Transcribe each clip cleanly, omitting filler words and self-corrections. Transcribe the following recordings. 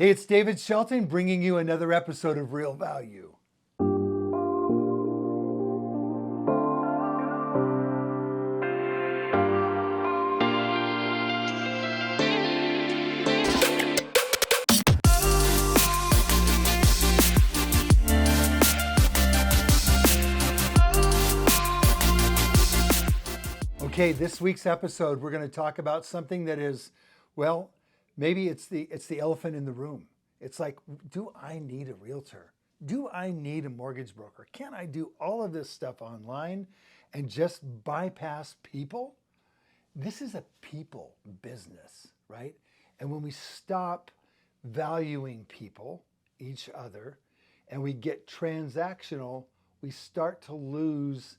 Hey, it's David Shelton bringing you another episode of Real Value. Okay, this week's episode, we're going to talk about something that is, well, maybe it's the elephant in the room. It's like, do I need a realtor? Do I need a mortgage broker? Can I do all of this stuff online and just bypass people? This is a people business, right? And when we stop valuing people, each other, and we get transactional, we start to lose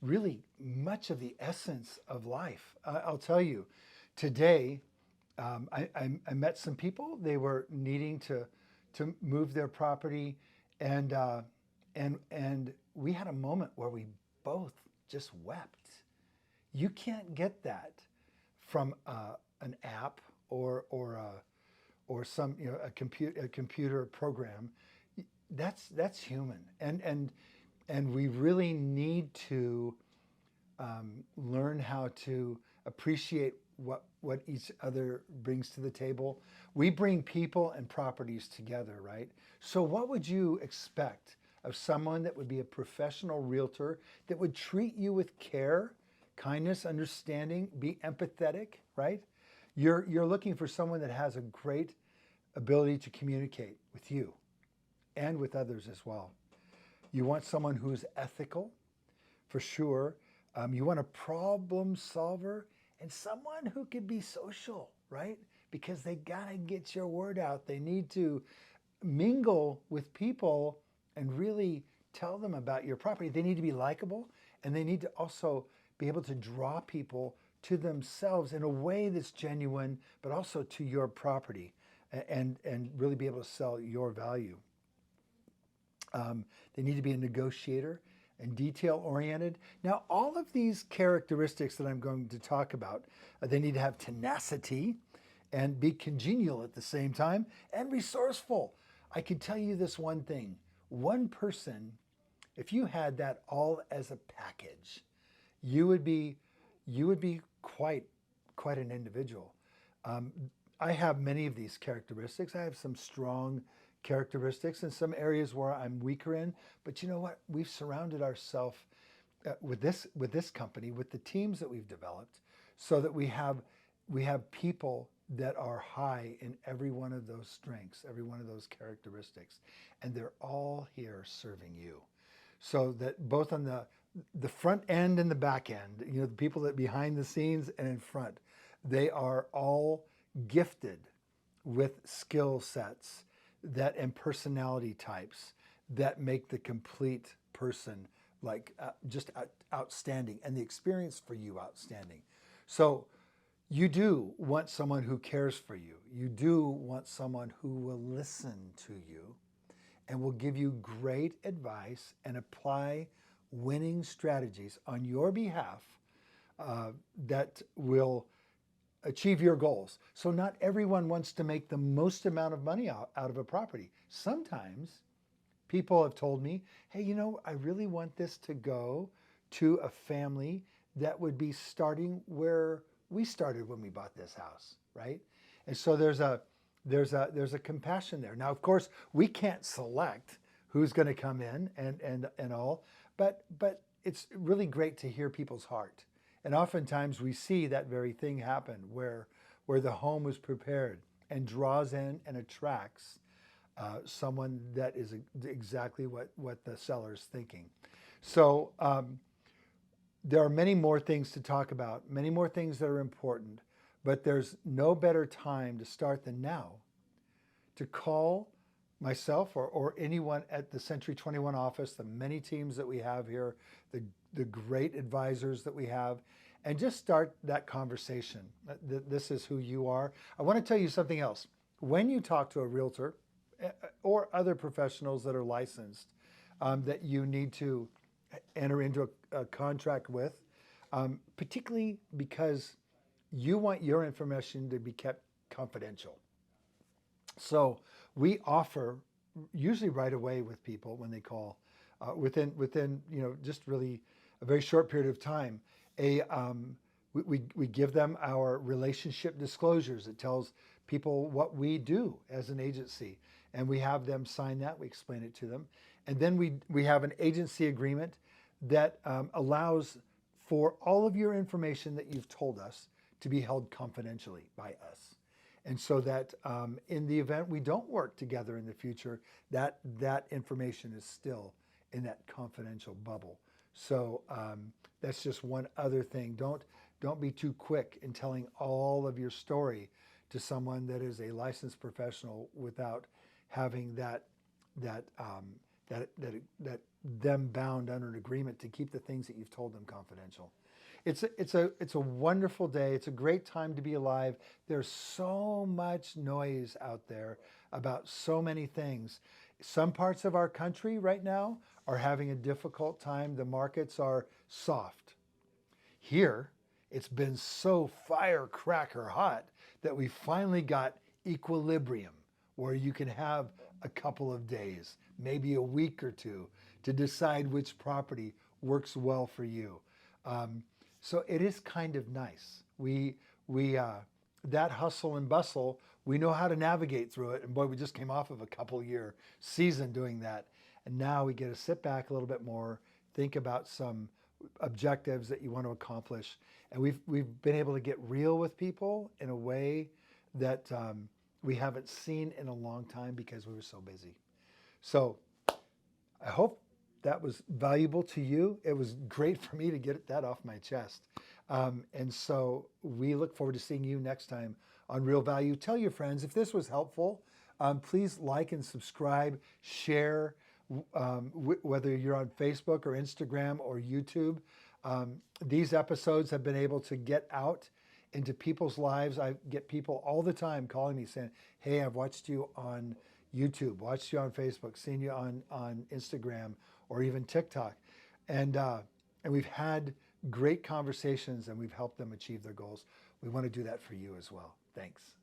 really much of the essence of life. I'll tell you, today I met some people. They were needing to move their property, and and we had a moment where we both just wept. You can't get that from an app or some a computer program. That's human, and we really need to learn how to appreciate what each other brings to the table. We bring people and properties together, right? So what would you expect of someone that would be a professional realtor that would treat you with care, kindness, understanding, be empathetic, right? You're looking for someone that has a great ability to communicate with you and with others as well. You want someone who's ethical, for sure. You want a problem solver and someone who can be social, right? Because they gotta get your word out. They need to mingle with people and really tell them about your property. They need to be likable, and they need to also be able to draw people to themselves in a way that's genuine, but also to your property, and really be able to sell your value. They need to be a negotiator and detail oriented. Now, all of these characteristics that I'm going to talk about, they need to have tenacity and be congenial at the same time and resourceful. I can tell you this one thing. One person, if you had that all as a package, you would be quite an individual. Um, I have many of these characteristics. I have some strong characteristics and some areas where I'm weaker in. But you know what? We've surrounded ourselves with this company, with the teams that we've developed, so that we have people that are high in every one of those strengths, every one of those characteristics, and they're all here serving you. So that both on the front end and the back end, the people that behind the scenes and in front, they are all gifted with skill sets that and personality types that make the complete person like just outstanding, and the experience for you outstanding. So you do want someone who cares for you. You do want someone who will listen to you and will give you great advice and apply winning strategies on your behalf that will achieve your goals. So not everyone wants to make the most amount of money out of a property. Sometimes people have told me, hey, I really want this to go to a family that would be starting where we started when we bought this house, right? And so there's a compassion there. Now, of course, we can't select who's going to come in and all, but it's really great to hear people's heart. And oftentimes we see that very thing happen where the home was prepared and draws in and attracts someone that is exactly what the seller's thinking. So there are many more things to talk about, many more things that are important, but there's no better time to start than now to call myself or anyone at the Century 21 office, the many teams that we have here, the great advisors that we have, and just start that conversation. This is who you are. I want to tell you something else. When you talk to a realtor or other professionals that are licensed that you need to enter into a contract with, particularly because you want your information to be kept confidential. So we offer usually right away with people when they call, within just really a very short period of time. A we give them our relationship disclosures. It tells people what we do as an agency, and we have them sign that. We explain it to them, and then we have an agency agreement that allows for all of your information that you've told us to be held confidentially by us. And so that in the event we don't work together in the future, that information is still in that confidential bubble. So that's just one other thing. Don't be too quick in telling all of your story to someone that is a licensed professional without having that that them bound under an agreement to keep the things that you've told them confidential. It's a wonderful day. It's a great time to be alive. There's so much noise out there about so many things. Some parts of our country right now are having a difficult time. The markets are soft. Here, it's been so firecracker hot that we finally got equilibrium where you can have a couple of days, maybe a week or two, to decide which property works well for you. Um, so it is kind of nice. We that hustle and bustle, we know how to navigate through it. And boy, we just came off of a couple year season doing that. And now we get to sit back a little bit more, think about some objectives that you want to accomplish. And we've been able to get real with people in a way that we haven't seen in a long time because we were so busy. So I hope that was valuable to you. It was great for me to get that off my chest. And so we look forward to seeing you next time on Real Value. Tell your friends if this was helpful. Please like and subscribe, share, whether you're on Facebook or Instagram or YouTube. These episodes have been able to get out into people's lives. I get people all the time calling me saying, hey, I've watched you on YouTube, watched you on Facebook, seen you on Instagram or even TikTok. And we've had great conversations and we've helped them achieve their goals. We want to do that for you as well. Thanks.